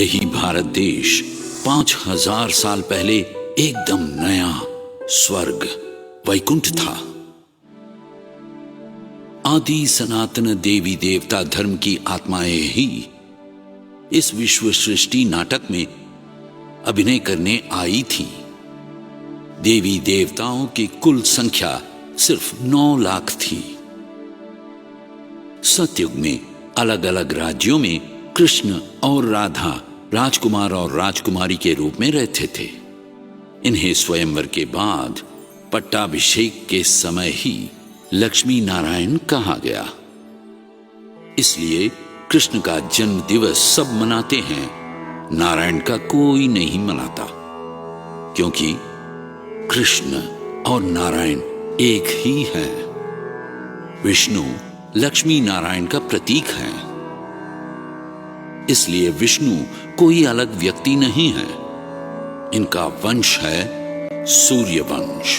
यही भारत देश 5000 साल पहले एकदम नया स्वर्ग वैकुंठ था। आदि सनातन देवी देवता धर्म की आत्माएं ही इस विश्व सृष्टि नाटक में अभिनय करने आई थी। देवी देवताओं की कुल संख्या सिर्फ 9 लाख थी। सतयुग में अलग अलग राज्यों में कृष्ण और राधा राजकुमार और राजकुमारी के रूप में रहते थे। इन्हें स्वयंवर के बाद पट्टाभिषेक के समय ही लक्ष्मी नारायण कहा गया। इसलिए कृष्ण का जन्म दिवस सब मनाते हैं, नारायण का कोई नहीं मनाता, क्योंकि कृष्ण और नारायण एक ही हैं। विष्णु लक्ष्मी नारायण का प्रतीक है, इसलिए विष्णु कोई अलग व्यक्ति नहीं है। इनका वंश है सूर्य वंश,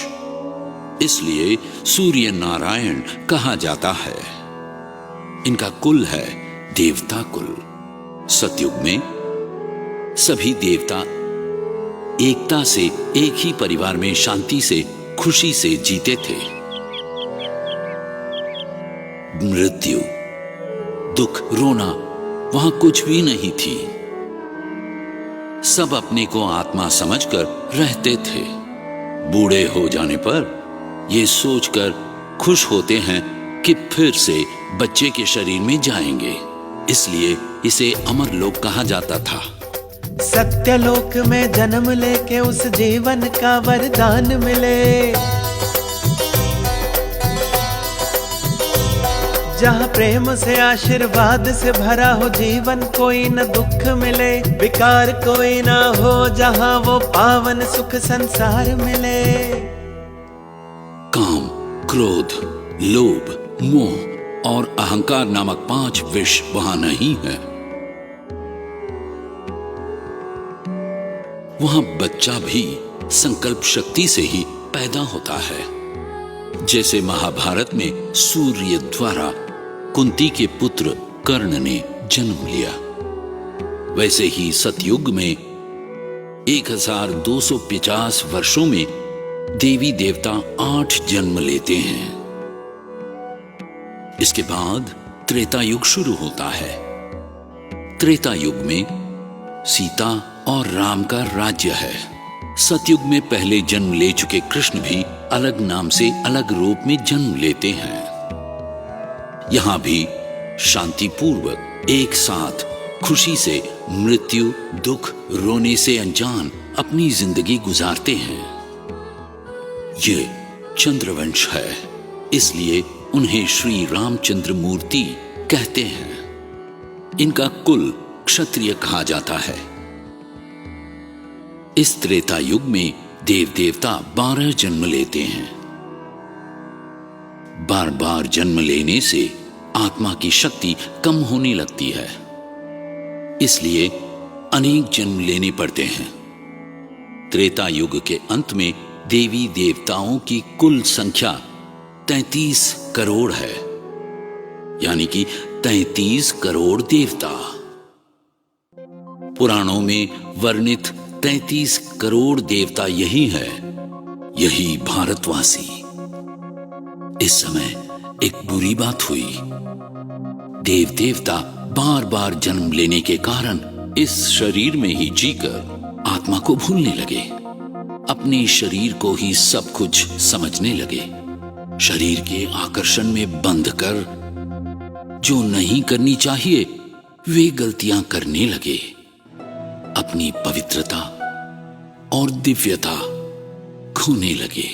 इसलिए सूर्य नारायण कहा जाता है। इनका कुल है देवता कुल। सतयुग में सभी देवता एकता से एक ही परिवार में शांति से खुशी से जीते थे। मृत्यु, दुख, रोना वहां कुछ भी नहीं थी। सब अपने को आत्मा समझकर रहते थे। बूढ़े हो जाने पर ये सोचकर खुश होते हैं कि फिर से बच्चे के शरीर में जाएंगे, इसलिए इसे अमर लोक कहा जाता था। सत्यलोक में जन्म लेके उस जीवन का वरदान मिले, जहाँ प्रेम से आशीर्वाद से भरा हो जीवन, कोई न दुख मिले, विकार कोई ना हो, जहाँ वो पावन सुख संसार मिले। काम, क्रोध, लोभ, मोह और अहंकार नामक 5 विष वहां नहीं है। वहां बच्चा भी संकल्प शक्ति से ही पैदा होता है। जैसे महाभारत में सूर्य द्वारा कुंती के पुत्र कर्ण ने जन्म लिया, वैसे ही सतयुग में 1250 वर्षों में देवी देवता 8 जन्म लेते हैं। इसके बाद त्रेता युग शुरू होता है। त्रेता युग में सीता और राम का राज्य है। सतयुग में पहले जन्म ले चुके कृष्ण भी अलग नाम से अलग रूप में जन्म लेते हैं। यहां भी शांतिपूर्वक एक साथ खुशी से मृत्यु, दुख, रोने से अनजान अपनी जिंदगी गुजारते हैं। ये चंद्रवंश है, इसलिए उन्हें श्री रामचंद्र मूर्ति कहते हैं। इनका कुल क्षत्रिय कहा जाता है। इस त्रेता युग में देव देवता 12 जन्म लेते हैं। बार बार जन्म लेने से आत्मा की शक्ति कम होने लगती है, इसलिए अनेक जन्म लेने पड़ते हैं। त्रेता युग के अंत में देवी देवताओं की कुल संख्या 33 करोड़ है, यानी कि 33 करोड़ देवता। पुराणों में वर्णित 33 करोड़ देवता यही है, यही भारतवासी। इस समय एक बुरी बात हुई। देव देवता बार बार जन्म लेने के कारण इस शरीर में ही जीकर आत्मा को भूलने लगे, अपने शरीर को ही सब कुछ समझने लगे। शरीर के आकर्षण में बंध कर जो नहीं करनी चाहिए वे गलतियां करने लगे। अपनी पवित्रता और दिव्यता खोने लगे।